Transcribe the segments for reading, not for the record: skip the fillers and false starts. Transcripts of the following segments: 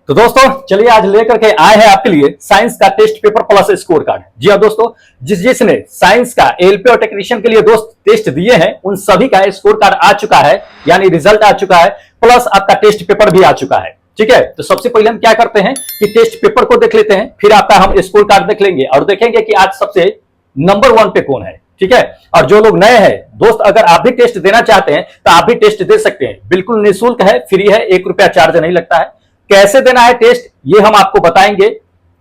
तो दोस्तों चलिए आज लेकर के आए हैं आपके लिए साइंस का test paper plus score card. जी हाँ दोस्तों, जिसने साइंस का एलपी और टेक्नीशियन के लिए दोस्त टेस्ट दिए हैं उन सभी का स्कोर कार्ड आ चुका है, यानी रिजल्ट आ चुका है, प्लस आपका टेस्ट पेपर भी आ चुका है। ठीक है, तो सबसे पहले हम क्या करते हैं कि टेस्ट पेपर को देख लेते हैं, फिर आपका हम स्कोर कार्ड देख लेंगे और देखेंगे कि आज सबसे नंबर 1 पे कौन है। ठीक है, और जो लोग नए हैं दोस्त, अगर आप भी टेस्ट देना चाहते हैं तो आप भी टेस्ट दे सकते हैं, बिल्कुल निःशुल्क है, फ्री है, 1 रुपया चार्ज नहीं लगता है। कैसे देना है टेस्ट ये हम आपको बताएंगे,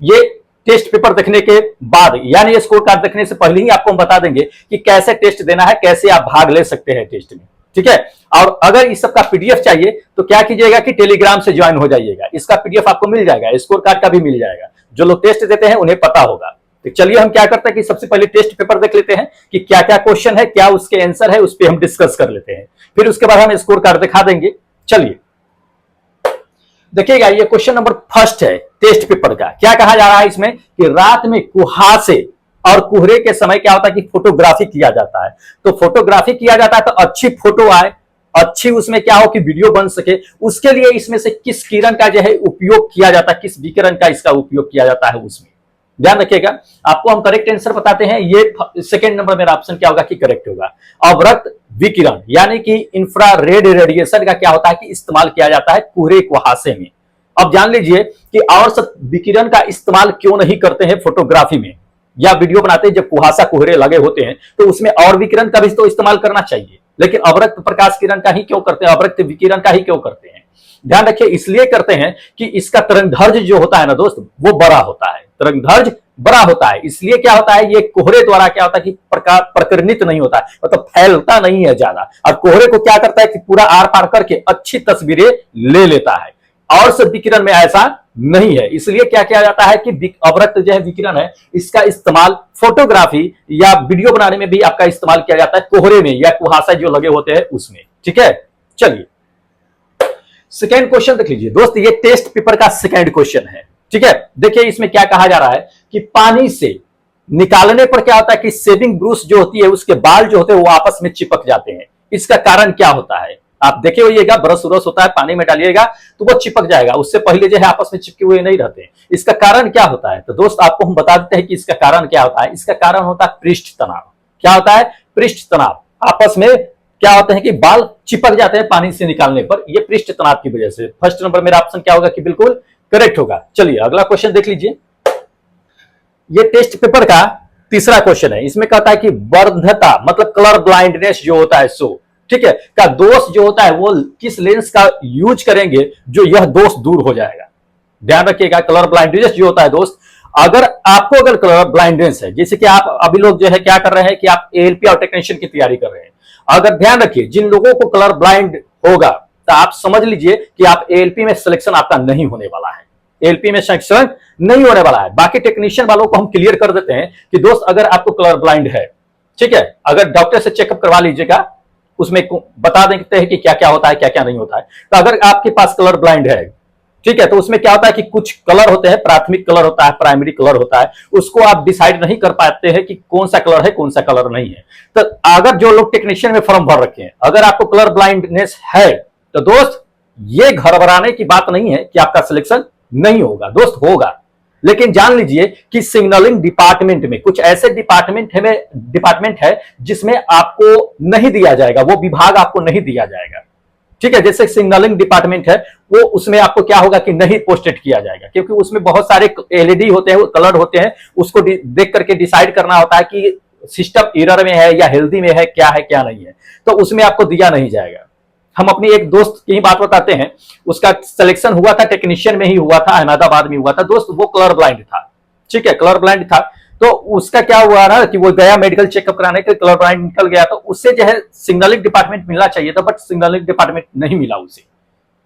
ये टेस्ट पेपर देखने के बाद, यानी स्कोर कार्ड देखने से पहले ही आपको हम बता देंगे कि कैसे टेस्ट देना है, कैसे आप भाग ले सकते हैं टेस्ट में। ठीक है, और अगर इस सब का पीडीएफ चाहिए तो क्या कीजिएगा कि टेलीग्राम से ज्वाइन हो जाइएगा, इसका पीडीएफ आपको मिल जाएगा, स्कोर कार्ड का भी मिल जाएगा। जो लोग टेस्ट देते हैं उन्हें पता होगा। तो चलिए हम क्या करते हैं कि सबसे पहले टेस्ट पेपर देख लेते हैं कि क्या क्या क्वेश्चन है, क्या उसके आंसर है, उस पर हम डिस्कस कर लेते हैं, फिर उसके बाद हम स्कोर कार्ड दिखा देंगे। चलिए देखिएगा, ये क्वेश्चन नंबर 1 है टेस्ट पेपर का। क्या कहा जा रहा है इसमें कि रात में कुहासे और कोहरे के समय क्या होता है कि फोटोग्राफी किया जाता है। तो फोटोग्राफी किया जाता है तो अच्छी फोटो आए, अच्छी उसमें क्या हो कि वीडियो बन सके, उसके लिए इसमें से किस किरण का जो है उपयोग किया जाता है, किस विकिरण का इसका उपयोग किया जाता है, उसमें ध्यान रखिएगा। आपको हम करेक्ट आंसर बताते हैं, ये सेकंड नंबर मेरा ऑप्शन क्या होगा कि करेक्ट होगा। अवरक्त विकिरण यानी कि इंफ्रारेड रेडिएशन का क्या होता है कि इस्तेमाल किया जाता है कोहरे कुहासे में। अब जान लीजिए कि और सब विकिरण का इस्तेमाल क्यों नहीं करते हैं फोटोग्राफी में या वीडियो बनाते हैं, जब कुहासा कोहरे लगे होते हैं तो उसमें और विकिरण का भी तो इस्तेमाल करना चाहिए, लेकिन अवरक्त प्रकाश किरण का ही क्यों करते हैं, अवरक्त विकिरण का ही क्यों करते हैं। ध्यान रखिए, इसलिए करते हैं कि इसका तरंगदैर्घ्य जो होता है ना दोस्त, वो बड़ा होता है, तरंगदैर्घ्य बड़ा होता है, इसलिए क्या होता है ये कोहरे द्वारा क्या होता है कि प्रकर्णित नहीं होता है, मतलब फैलता नहीं है ज्यादा, और कोहरे को क्या करता है कि पूरा आर पार करके अच्छी तस्वीरें ले लेता है। और सब विकिरण में ऐसा नहीं है, इसलिए क्या किया जाता है कि अवरक्त जो है विकिरण है, इसका इस्तेमाल फोटोग्राफी या वीडियो बनाने में भी आपका इस्तेमाल किया जाता है कोहरे में या कुहासा जो लगे होते हैं उसमें। ठीक है, चलिए सेकेंड क्वेश्चन देख लीजिए दोस्त, ये टेस्ट पेपर का सेकेंड क्वेश्चन है। ठीक है, देखिए इसमें क्या कहा जा रहा है कि पानी से निकालने पर क्या होता है कि शेविंग ब्रश जो होती है उसके बाल जो होते हैं वो आपस में चिपक जाते हैं। इसका कारण क्या होता है, आप देखे होइएगा, ब्रश उरस होता है, पानी में डालिएगा तो वो चिपक जाएगा, उससे पहले जो है आपस में चिपके हुए नहीं रहते। इसका कारण क्या होता है, तो दोस्त आपको हम बता देते हैं कि इसका कारण क्या होता है। इसका कारण होता है पृष्ठ तनाव। क्या होता है, पृष्ठ तनाव। आपस में क्या होता है कि बाल चिपक जाते हैं पानी से निकालने पर, यह पृष्ठ तनाव की वजह से। फर्स्ट नंबर मेरा ऑप्शन क्या होगा कि बिल्कुल करेक्ट होगा। चलिए अगला क्वेश्चन देख लीजिए, ये टेस्ट पेपर का तीसरा क्वेश्चन है। इसमें कहता है कि वर्धता मतलब कलर ब्लाइंडनेस जो होता है सो, ठीक है, का दोष जो होता है वो किस लेंस का यूज करेंगे जो यह दोष दूर हो जाएगा। ध्यान रखिएगा, कलर ब्लाइंडनेस जो होता है दोस्त, अगर कलर ब्लाइंडनेस है, जैसे कि आप अभी लोग जो है क्या कर रहे हैं कि आप एएलपी और टेक्नीशियन की तैयारी कर रहे हैं, अगर ध्यान रखिए जिन लोगों को कलर ब्लाइंड होगा तो आप समझ लीजिए कि आप एएलपी में सिलेक्शन आपका नहीं होने वाला है, एएलपी में सिलेक्शन नहीं होने वाला है। बाकी टेक्नीशियन वालों को हम क्लियर कर देते हैं कि दोस्त अगर आपको कलर ब्लाइंड है, ठीक है, अगर डॉक्टर से चेकअप करवा लीजिएगा, उसमें बता देते हैं कि क्या क्या होता है क्या क्या नहीं होता है। तो अगर आपके पास कलर ब्लाइंड है, ठीक है, तो उसमें क्या होता है कि कुछ कलर होते हैं, प्राथमिक कलर होता है, प्राइमरी कलर होता है, उसको आप डिसाइड नहीं कर पाते हैं कि कौन सा कलर है कौन सा कलर नहीं है। तो अगर जो लोग टेक्नीशियन में फॉर्म भर रखे हैं, अगर आपको कलर ब्लाइंडनेस है तो दोस्त ये घबराने की बात नहीं है कि आपका सिलेक्शन नहीं होगा, दोस्त होगा। लेकिन जान लीजिए कि सिग्नलिंग डिपार्टमेंट में कुछ ऐसे डिपार्टमेंट है जिसमें आपको नहीं दिया जाएगा, वो विभाग आपको नहीं दिया जाएगा। ठीक है, जैसे सिग्नलिंग डिपार्टमेंट है वो, उसमें आपको क्या होगा कि नहीं पोस्टेड किया जाएगा, क्योंकि उसमें बहुत सारे एलईडी होते हैं, कलर होते हैं, उसको देख करके डिसाइड करना होता है कि सिस्टम एरर में है या हेल्दी में है, क्या है क्या नहीं है, तो उसमें आपको दिया नहीं जाएगा। हम अपनी एक दोस्त की ही बात बताते हैं, उसका सिलेक्शन हुआ था टेक्नीशियन में ही हुआ था, अहमदाबाद में हुआ था दोस्त, वो कलर ब्लाइंड था। ठीक है, कलर ब्लाइंड था, तो उसका क्या हुआ ना कि वो गया मेडिकल चेकअप कराने के, कलर ब्लाइंड निकल गया, तो उससे जो है सिग्नलिंग डिपार्टमेंट मिलना चाहिए था, बट सिग्नलिंग डिपार्टमेंट नहीं मिला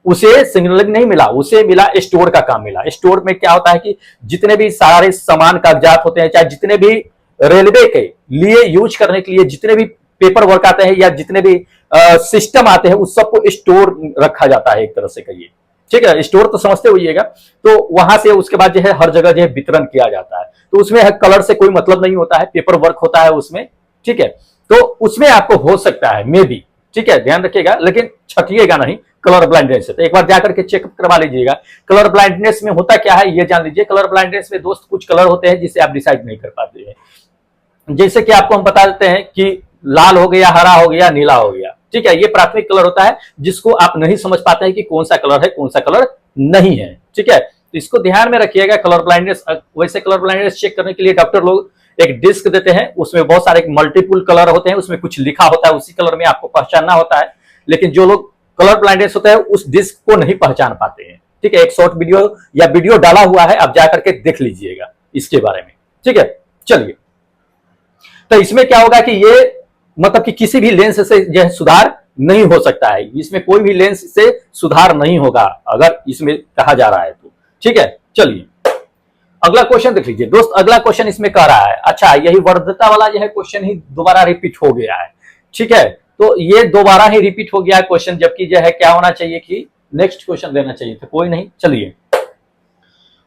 उसे सिग्नलिंग नहीं मिला, उसे मिला स्टोर का काम मिला। स्टोर में क्या होता है कि जितने भी सारे सामान कागजात होते हैं, चाहे जितने भी रेलवे के लिए यूज करने के लिए जितने भी पेपर वर्क आते हैं या जितने भी सिस्टम आते हैं, उस सबको स्टोर रखा जाता है एक तरह से कहिए। ठीक है, स्टोर तो समझते होइएगा, तो वहां से उसके बाद जो है हर जगह जो है वितरण किया जाता है। तो उसमें कलर से कोई मतलब नहीं होता है, पेपर वर्क होता है उसमें। ठीक है, तो उसमें आपको हो सकता है मे बी ठीक है, ध्यान रखिएगा, लेकिन छटिएगा नहीं कलर ब्लाइंडनेस से। तो एक बार जाकर के चेकअप करवा लीजिएगा। कलर ब्लाइंडनेस में होता क्या है ये जान लीजिए। कलर ब्लाइंडनेस में दोस्त कुछ कलर होते हैं जिसे आप डिसाइड नहीं कर पाते हैं। जैसे कि आपको हम बता देते हैं कि लाल हो गया, हरा हो गया, नीला हो गया, ठीक है, ये प्राथमिक कलर होता है जिसको आप नहीं समझ पाते हैं कि कौन सा कलर है कौन सा कलर नहीं है, ठीक है। तो इसको ध्यान में रखिएगा। कलर ब्लाइंडनेस, वैसे कलर ब्लाइंडनेस चेक करने के लिए डॉक्टर लोग एक डिस्क देते हैं, उसमें बहुत सारे मल्टीपल कलर होते हैं, उसमें कुछ लिखा होता है, उसी कलर में आपको पहचानना होता है। लेकिन जो लोग कलर ब्लाइंडनेस होता है उस डिस्क को नहीं पहचान पाते हैं, ठीक है। एक शॉर्ट वीडियो या वीडियो डाला हुआ है, आप जाकर के देख लीजिएगा इसके बारे में, ठीक है। चलिए, तो इसमें क्या होगा कि ये मतलब कि किसी भी लेंस से यह सुधार नहीं हो सकता है, इसमें कोई भी लेंस से सुधार नहीं होगा अगर इसमें कहा जा रहा है तो, ठीक है। चलिए अगला क्वेश्चन देख लीजिए दोस्त। अगला क्वेश्चन इसमें कह रहा है, अच्छा यही वर्धता वाला जो है क्वेश्चन ही दोबारा रिपीट हो गया है, ठीक है। तो ये दोबारा ही रिपीट हो गया है क्वेश्चन, जबकि जो है क्या होना चाहिए कि नेक्स्ट क्वेश्चन देना चाहिए था, कोई नहीं। चलिए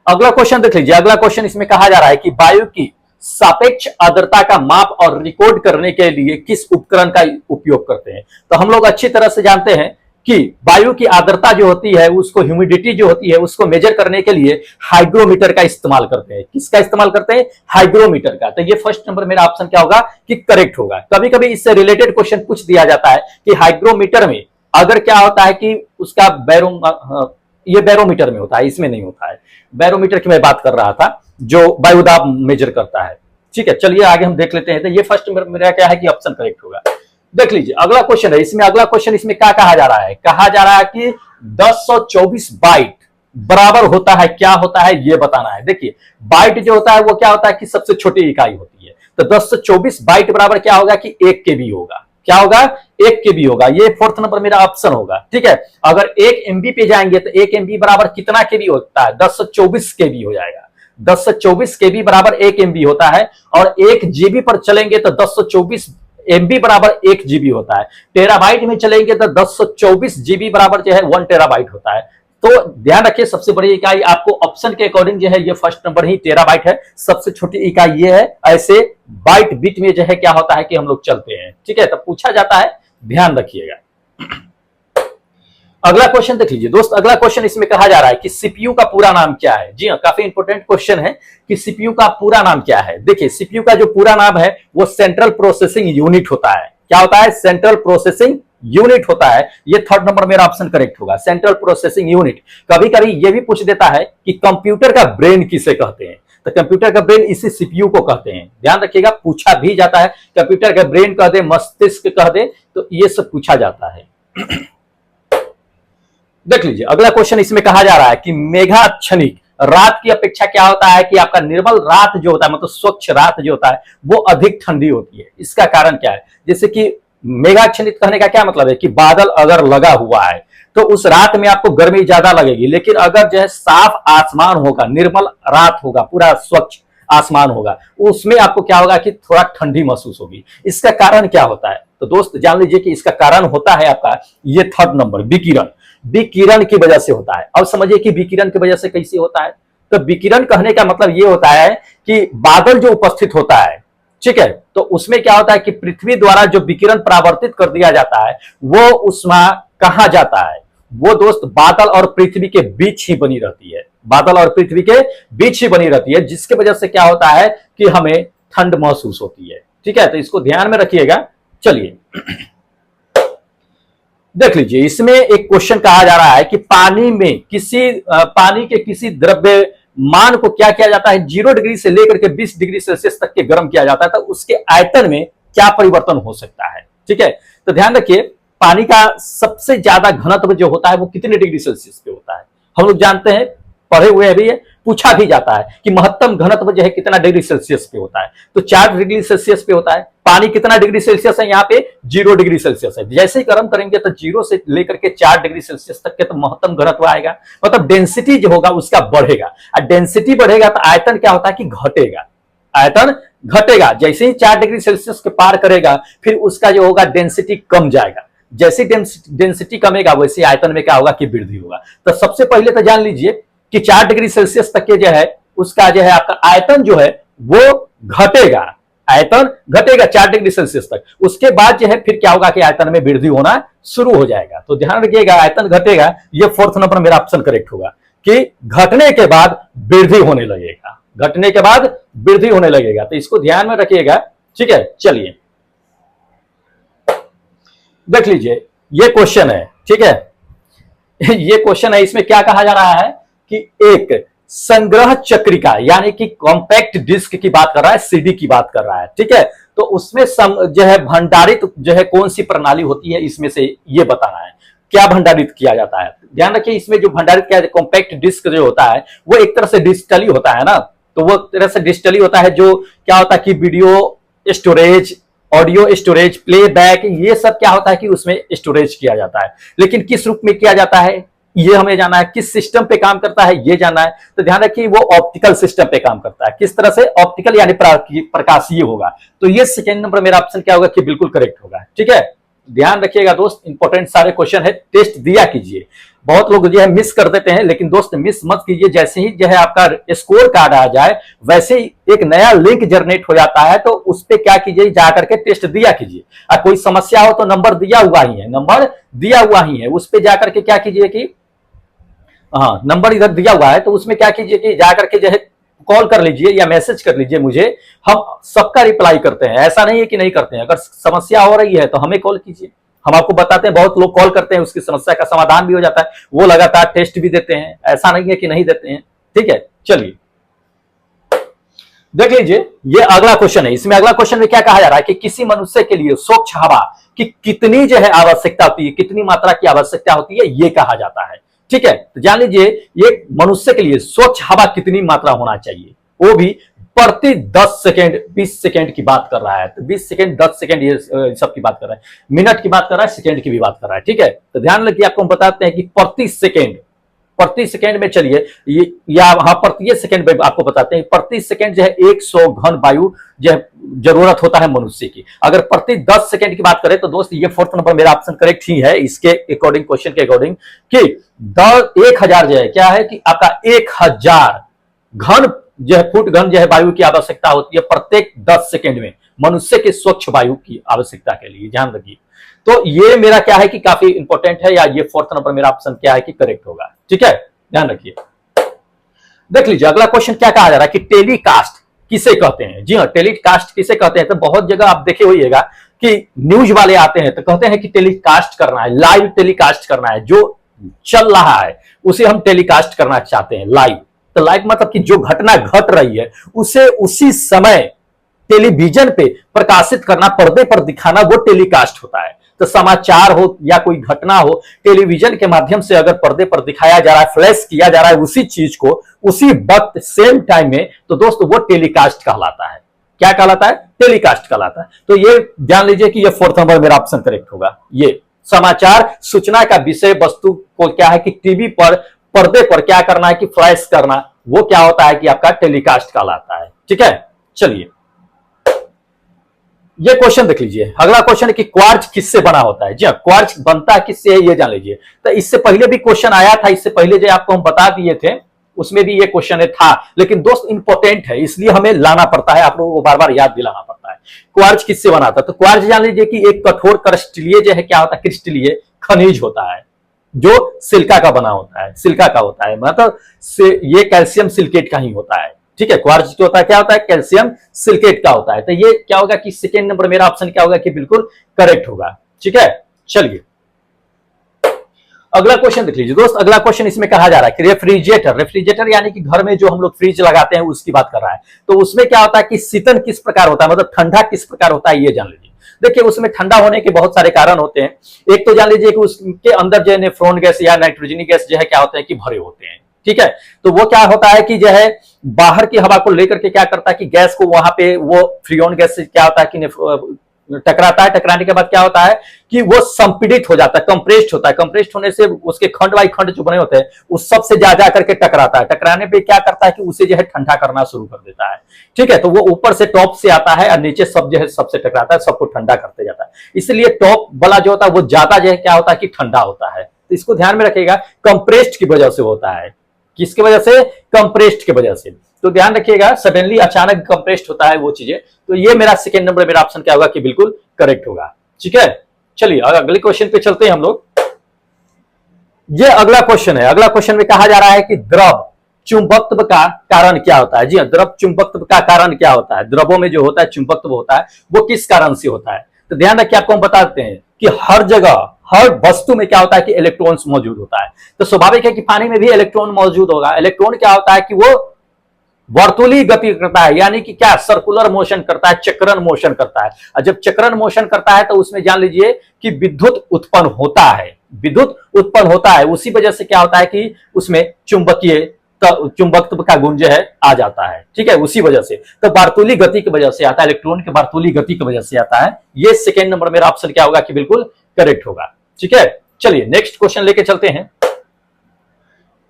अगला क्वेश्चन देख लीजिए। अगला क्वेश्चन इसमें कहा जा रहा है कि वायु की सापेक्ष आर्द्रता का माप और रिकॉर्ड करने के लिए किस उपकरण का उपयोग करते हैं। तो हम लोग अच्छी तरह से जानते हैं कि वायु की आर्द्रता जो होती है उसको, ह्यूमिडिटी जो होती है उसको मेजर करने के लिए हाइग्रोमीटर का इस्तेमाल करते हैं। किसका इस्तेमाल करते हैं? हाइग्रोमीटर का। तो ये फर्स्ट नंबर मेरा ऑप्शन क्या होगा कि करेक्ट होगा। कभी कभी इससे रिलेटेड क्वेश्चन पूछ दिया जाता है कि हाइग्रोमीटर में अगर क्या होता है कि उसका ये बैरोमीटर में होता है, इसमें नहीं होता है। बैरोमीटर की मैं बात कर रहा था जो वायुदाब मेजर करता है, ठीक है। चलिए आगे हम देख लेते हैं। तो ये फर्स्ट मेरा क्या है कि ऑप्शन करेक्ट होगा। देख लीजिए अगला क्वेश्चन है इसमें। अगला क्वेश्चन इसमें क्या कहा जा रहा है? कहा जा रहा है कि 1024 बाइट बराबर होता है, क्या होता है ये बताना है। देखिए बाइट जो होता है वो क्या होता है कि सबसे छोटी इकाई होती है। तो 1024 बाइट बराबर क्या होगा कि 1 केबी होगा। क्या होगा? 1 केबी होगा। ये फोर्थ नंबर मेरा ऑप्शन होगा, ठीक है। अगर 1 एमबी पे जाएंगे तो 1 एमबी बराबर कितना केबी होता है? 1024 केबी हो जाएगा। 1024 केबी बराबर 1 एमबी होता है। और 1 जीबी पर चलेंगे तो 1024 एमबी बराबर 1 जीबी होता है। टेराबाइट में चलेंगे तो 1024 जीबी बराबर जो है 1 टेराबाइट होता है। तो ध्यान रखिए सबसे बड़ी इकाई आपको ऑप्शन के अकॉर्डिंग जो है ये फर्स्ट नंबर ही टेराबाइट है। सबसे छोटी इकाई ये है। ऐसे बाइट बिट में जो है क्या होता है कि हम लोग चलते हैं, ठीक है। तो पूछा जाता है, ध्यान रखिएगा। अगला क्वेश्चन देख लीजिए दोस्त। अगला क्वेश्चन इसमें कहा जा रहा है कि सीपीयू का पूरा नाम क्या है। जी हाँ, काफी इंपॉर्टेंट क्वेश्चन है कि सीपीयू का पूरा नाम क्या है। देखिए सीपीयू का जो पूरा नाम है वो सेंट्रल प्रोसेसिंग यूनिट होता है। क्या होता है? सेंट्रल प्रोसेसिंग यूनिट होता है। ये थर्ड नंबर मेरा ऑप्शन करेक्ट होगा, सेंट्रल प्रोसेसिंग यूनिट। कभी कभी ये भी पूछ देता है कि कंप्यूटर का ब्रेन किसे कहते हैं। तो कंप्यूटर का ब्रेन इसी सीपीयू को कहते हैं। ध्यान रखिएगा, पूछा भी जाता है। कंप्यूटर का ब्रेन कह दे, मस्तिष्क कह दे, तो ये सब पूछा जाता है। देख लीजिए अगला क्वेश्चन इसमें कहा जा रहा है कि मेघाच्छनिक रात की अपेक्षा क्या होता है कि आपका निर्मल रात जो होता है, मतलब स्वच्छ रात जो होता है वो अधिक ठंडी होती है। इसका कारण क्या है? जैसे कि मेघाच्छनित कहने का क्या मतलब है कि बादल अगर लगा हुआ है तो उस रात में आपको गर्मी ज्यादा लगेगी। लेकिन अगर जो है साफ आसमान होगा, निर्मल रात होगा, पूरा स्वच्छ आसमान होगा, उसमें आपको क्या होगा कि थोड़ा ठंडी महसूस होगी। इसका कारण क्या होता है? तो दोस्त जान लीजिए कि इसका कारण होता है आपका ये थर्ड नंबर, विकिरण। विकिरण की वजह से होता है। अब समझिए कि विकिरण की वजह से कैसे होता है। तो विकिरण कहने का मतलब ये होता है कि बादल जो उपस्थित होता है, ठीक है, तो उसमें क्या होता है कि पृथ्वी द्वारा जो विकिरण परावर्तित कर दिया जाता है वो ऊष्मा कहां जाता है? वो दोस्त बादल और पृथ्वी के बीच ही बनी रहती है। बादल और पृथ्वी के बीच ही बनी रहती है, जिसकी वजह से क्या होता है कि हमें ठंड महसूस होती है, ठीक है। तो इसको ध्यान में रखिएगा। चलिए देख लीजिए इसमें एक क्वेश्चन कहा जा रहा है कि पानी के किसी द्रव्यमान को क्या किया जाता है? 0 डिग्री से लेकर के 20 डिग्री सेल्सियस तक के गर्म किया जाता है। तो उसके आयतन में क्या परिवर्तन हो सकता है, ठीक है। तो ध्यान रखिए पानी का सबसे ज्यादा घनत्व जो होता है वो कितने डिग्री सेल्सियस पे होता है? हम लोग जानते हैं, पढ़े हुए भी है, पूछा भी जाता है कि महत्तम घनत्व जो है कितना डिग्री सेल्सियस पे होता है। तो 4 डिग्री सेल्सियस पे होता है। पानी कितना डिग्री सेल्सियस है? यहाँ पे 0 डिग्री सेल्सियस है। जैसे ही गर्म करेंगे तो 0 से लेकर के 4 डिग्री सेल्सियस तक के तो महत्तम घनत्व आएगा, मतलब डेंसिटी जो होगा उसका बढ़ेगा। और डेंसिटी बढ़ेगा तो आयतन क्या होता है कि घटेगा। आयतन घटेगा। जैसे ही 4 डिग्री सेल्सियस के पार करेगा फिर उसका जो होगा डेंसिटी कम जाएगा। जैसे डेंसिटी कमेगा वैसे आयतन में क्या होगा कि वृद्धि होगा। तो सबसे पहले तो जान लीजिए कि 4 डिग्री सेल्सियस तक के जो है उसका जो है आपका आयतन जो है वो घटेगा। आयतन घटेगा 4 डिग्री सेल्सियस तक। उसके बाद जो है फिर क्या होगा कि आयतन में वृद्धि होना शुरू हो जाएगा। तो ध्यान रखिएगा, आयतन घटेगा, ये फोर्थ नंबर मेरा ऑप्शन करेक्ट होगा कि घटने के बाद वृद्धि होने लगेगा, घटने के बाद वृद्धि होने लगेगा। तो इसको ध्यान में रखिएगा, ठीक है। चलिए देख लीजिए, ये क्वेश्चन है, ठीक है। ये क्वेश्चन है, इसमें क्या कहा जा रहा है कि एक संग्रह चक्रिका यानी कि कॉम्पैक्ट डिस्क की बात कर रहा है, सीडी की बात कर रहा है, ठीक है। तो उसमें जो है भंडारित जो है कौन सी प्रणाली होती है, इसमें से ये बताना है क्या भंडारित किया जाता है। ध्यान रखिए, इसमें जो भंडारित किया जाता है कॉम्पैक्ट डिस्क जो होता है वो एक तरह से डिजिटली होता है ना, तो वो तरह से डिजिटली होता है, जो क्या होता है कि video storage, audio storage, playback, ये सब क्या होता है कि उसमें स्टोरेज किया जाता है। लेकिन किस रूप में किया जाता है ये हमें जाना है, किस सिस्टम पे काम करता है ये जाना है। तो ध्यान रखिए वो ऑप्टिकल सिस्टम पे काम करता है। किस तरह से? ऑप्टिकल यानी प्रकाशीय होगा। तो ये सेकेंड नंबर मेरा ऑप्शन क्या होगा कि बिल्कुल करेक्ट होगा, ठीक है। ध्यान रखिएगा दोस्त, इंपॉर्टेंट सारे क्वेश्चन है, टेस्ट दिया कीजिए। बहुत लोग जो है मिस कर देते हैं, लेकिन दोस्त मिस मत कीजिए। जैसे ही जो है आपका स्कोर कार्ड आ जाए वैसे ही एक नया लिंक जनरेट हो जाता है, तो उस पर क्या कीजिए, जाकर के टेस्ट दिया कीजिए। और कोई समस्या हो तो नंबर दिया हुआ ही है, नंबर दिया हुआ ही है, उस पर जाकर के क्या कीजिए कि हाँ नंबर इधर दिया हुआ है, तो उसमें क्या कीजिए कि जाकर के जो है कॉल कर लीजिए या मैसेज कर लीजिए मुझे, हम सबका रिप्लाई करते हैं। ऐसा नहीं है कि नहीं करते हैं, अगर समस्या हो रही है तो हमें कॉल कीजिए, हम आपको बताते हैं। बहुत लोग कॉल करते हैं, उसकी समस्या का समाधान भी हो जाता है, वो लगातार टेस्ट भी देते हैं, ऐसा नहीं है कि नहीं देते हैं, ठीक है। चलिए देख लीजिए, ये अगला क्वेश्चन है। इसमें अगला क्वेश्चन में क्या कहा जा रहा है कि किसी मनुष्य के लिए स्वच्छ हवा की कितनी जो है आवश्यकता होती है, कितनी मात्रा की आवश्यकता होती है, ये कहा जाता है, ठीक है। तो जान लीजिए, ये मनुष्य के लिए स्वच्छ हवा कितनी मात्रा होना चाहिए, वो भी प्रति 10 सेकेंड 20 सेकेंड की बात कर रहा है। तो 20 सेकेंड 10 सेकेंड ये सब की बात कर रहा है, मिनट की बात कर रहा है, सेकेंड की भी बात कर रहा है, ठीक है। तो ध्यान रखिए, आपको हम बताते हैं कि प्रति सेकेंड में चलिए ये या हाँ प्रति सेकेंड में आपको बताते हैं, प्रति सेकेंड जो है 100 घन वायु जो है जरूरत होता है मनुष्य की। अगर प्रति 10 सेकेंड की बात करें तो दोस्त ये फोर्थ नंबर मेरा ऑप्शन करेक्ट ही है, इसके अकॉर्डिंग, क्वेश्चन के अकॉर्डिंग, कि 1000 जो है क्या है कि आपका 1000 घन जो है फुट घन जो है वायु की आवश्यकता होती है प्रत्येक 10 सेकेंड में मनुष्य के स्वच्छ वायु की आवश्यकता के लिए, ध्यान रखिए। तो ये मेरा क्या है कि काफी इंपॉर्टेंट है, या ये फोर्थ नंबर मेरा ऑप्शन क्या है कि करेक्ट होगा, ठीक है। ध्यान रखिए, देख लीजिए अगला क्वेश्चन क्या कहा जा रहा है कि टेलीकास्ट किसे कहते हैं। जी हाँ, टेलीकास्ट किसे कहते हैं। तो बहुत जगह आप देखे होइएगा कि न्यूज वाले आते हैं तो कहते हैं कि टेलीकास्ट करना है, लाइव टेलीकास्ट करना है, जो चल रहा है उसे हम टेलीकास्ट करना चाहते हैं लाइव। तो लाइव मतलब कि जो घटना घट रही है उसे उसी समय टेलीविजन पे प्रकाशित करना, पर्दे पर दिखाना, वो टेलीकास्ट होता है। तो समाचार हो या कोई घटना हो, टेलीविजन के माध्यम से अगर पर्दे पर दिखाया जा रहा है, फ्लैश किया जा रहा है उसी चीज को उसी वक्त सेम टाइम में, तो दोस्तों वो टेलीकास्ट कहलाता है। क्या कहलाता है? टेलीकास्ट कहलाता है। तो ये ध्यान लीजिए कि ये फोर्थ नंबर मेरा ऑप्शन करेक्ट होगा। ये समाचार सूचना का विषय वस्तु को क्या है कि टीवी पर पर्दे पर क्या करना है कि फ्लैश करना, वो क्या होता है कि आपका टेलीकास्ट कहलाता है, ठीक है। चलिए ये क्वेश्चन देख लीजिए, अगला क्वेश्चन है कि क्वार्ट्ज किससे बना होता है। जी हाँ, क्वार्ट्ज बनता है किससे है ये जान लीजिए। तो इससे पहले भी क्वेश्चन आया था, इससे पहले जो आपको हम बता दिए थे उसमें भी ये क्वेश्चन था, लेकिन दोस्त इंपॉर्टेंट है इसलिए हमें लाना पड़ता है, आप लोगों को बार बार याद दिलाना पड़ता है। क्वार्ट्ज किससे बना था? तो क्वार्ट्ज जान लीजिए कि एक कठोर क्रिस्टलीय जो है क्या होता है, क्रिस्टलीय खनिज होता है जो सिलिका का बना होता है, सिलिका का होता है, मतलब ये कैल्शियम सिलिकेट का ही होता है, ठीक है। क्वार्ट्ज जो होता है क्या होता है, कैल्शियम सिलिकेट का होता है। तो ये क्या होगा कि सेकेंड नंबर मेरा ऑप्शन क्या होगा कि बिल्कुल करेक्ट होगा, ठीक है। चलिए अगला क्वेश्चन देख लीजिए दोस्त, अगला क्वेश्चन इसमें कहा जा रहा है कि रेफ्रिजरेटर यानी कि घर में जो हम लोग फ्रिज लगाते हैं उसकी बात कर रहा है। तो उसमें क्या होता है कि शीतन किस प्रकार होता है, मतलब ठंडा किस प्रकार होता है, ये जान लीजिए। देखिए उसमें ठंडा होने के बहुत सारे कारण होते हैं। एक तो जान लीजिए कि उसके अंदर जो है नेफ्रॉन गैस या नाइट्रोजनी गैस जो है क्या होते हैं कि भरे होते हैं, ठीक है। तो वो क्या होता है कि जो है बाहर की हवा को लेकर के क्या करता है कि गैस को वहां पे वो फ्रीऑन गैस से क्या होता है कि टकराता है। टकराने के बाद क्या होता है कि वो संपीड़ित हो जाता है, कंप्रेस्ड होता है। कंप्रेस्ड होने से उसके खंड बाई खंड जो बने होते हैं उस सब से जा करके टकराता है। टकराने पे क्या करता है कि उसे जो है ठंडा करना शुरू कर देता है, ठीक है। तो वो ऊपर से टॉप से आता है और नीचे सब जो है सबसे टकराता है, सबको ठंडा करते जाता है। इसलिए टॉप वाला जो होता है वो ज्यादा जो है क्या होता है कि ठंडा होता है। तो इसको ध्यान में रखिएगा, कंप्रेस्ड की वजह से होता है। किसकी वजह से? कंप्रेस्ड की वजह से। तो ध्यान रखिएगा, सडनली अचानक कंप्रेस्ड होता है वो चीजें। तो ये मेरा सेकेंड नंबर मेरा ऑप्शन क्या होगा कि बिल्कुल करेक्ट होगा। ठीक है, चलिए अगले क्वेश्चन पे चलते हैं हम लोग। ये अगला क्वेश्चन है। अगला क्वेश्चन में कहा जा रहा है कि द्रव चुंबकत्व का कारण क्या होता है। जी हाँ, द्रव चुंबकत्व का कारण क्या होता है, द्रवों में जो होता है चुंबकत्व होता है वो किस कारण से होता है। तो ध्यान रखिए, आपको हम बताते हैं कि हर जगह हर वस्तु में क्या होता है कि इलेक्ट्रॉन्स मौजूद होता है। तो स्वाभाविक है कि पानी में भी इलेक्ट्रॉन मौजूद होगा। इलेक्ट्रॉन क्या होता है कि वो वर्तुली गति करता है, यानी कि क्या सर्कुलर मोशन करता है, चक्रण मोशन करता है। और जब चक्रण मोशन करता है तो उसमें जान लीजिए कि विद्युत उत्पन्न होता है, विद्युत उत्पन्न होता है। उसी वजह से क्या होता है कि उसमें चुंबकत्व का गुण जो है आ जाता है। ठीक है, उसी वजह से तो वार्तुली गति की वजह से आता है, इलेक्ट्रॉन के वार्तुली गति की वजह से आता है। ये सेकेंड नंबर मेरा ऑप्शन क्या होगा कि बिल्कुल करेक्ट होगा। ठीक है, चलिए नेक्स्ट क्वेश्चन लेके चलते हैं।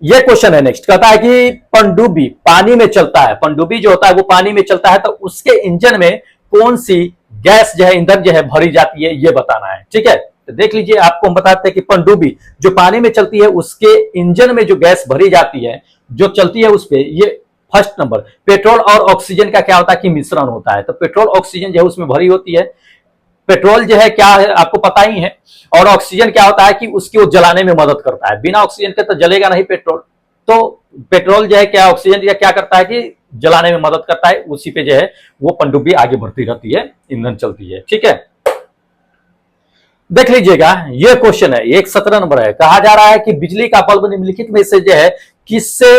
ये क्वेश्चन है नेक्स्ट, कहता है कि पनडुब्बी पानी में चलता है, पनडुब्बी जो होता है वो पानी में चलता है, तो उसके इंजन में कौन सी गैस जो है, ईंधन जो है भरी जाती है, ये बताना है। ठीक है, तो देख लीजिए, आपको हम बताते हैं कि पनडुब्बी जो पानी में चलती है उसके इंजन में जो गैस भरी जाती है, जो चलती है उस पे, ये फर्स्ट नंबर पेट्रोल और ऑक्सीजन का क्या होता है कि मिश्रण होता है। तो पेट्रोल ऑक्सीजन जो है उसमें भरी होती है। पेट्रोल जो है क्या है आपको पता ही है, और ऑक्सीजन क्या होता है कि उसकी वो जलाने में मदद करता है। बिना ऑक्सीजन के तो जलेगा नहीं पेट्रोल। तो पेट्रोल जो है क्या ऑक्सीजन क्या करता है कि जलाने में मदद करता है, उसी पे जो है वो पनडुब्बी आगे बढ़ती रहती है, ईंधन चलती है। ठीक है, देख लीजिएगा, ये क्वेश्चन है, 117 नंबर है। कहा जा रहा है कि बिजली का बल्ब निम्नलिखित में से जो है किससे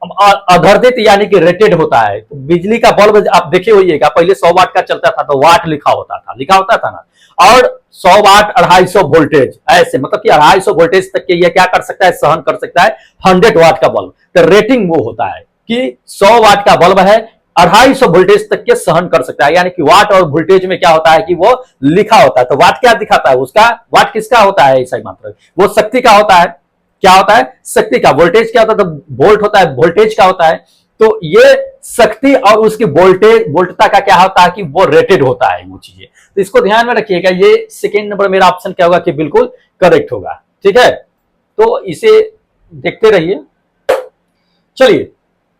आधारित यानी कि रेटेड होता है। तो बिजली का बल्ब आप देखे होइएगा, पहले 100 वाट का चलता था तो वाट लिखा होता था ना, और 100 वाट 250 वोल्टेज, ऐसे मतलब कि 250 वोल्टेज तक के ये क्या कर सकता है, सहन कर सकता है 100 वाट का बल्ब। तो रेटिंग वो होता है कि 100 वाट का बल्ब है, 250 वोल्टेज तक के सहन कर सकता है, यानी कि वाट और वोल्टेज में क्या होता है कि वो लिखा होता है। तो वाट क्या दिखाता है, उसका वाट किसका होता है, ऐसा ही मात्रा वो शक्ति का होता है। क्या होता है, शक्ति का। वोल्टेज क्या होता है, तो वोल्ट होता है, वोल्टेज का होता है। तो ये शक्ति और उसकी वोल्टता का क्या होता है कि वो रेटेड होता है वो चीजें। तो इसको ध्यान में रखिएगा, ये सेकेंड नंबर मेरा ऑप्शन क्या होगा कि बिल्कुल करेक्ट होगा। ठीक है, तो इसे देखते रहिए। चलिए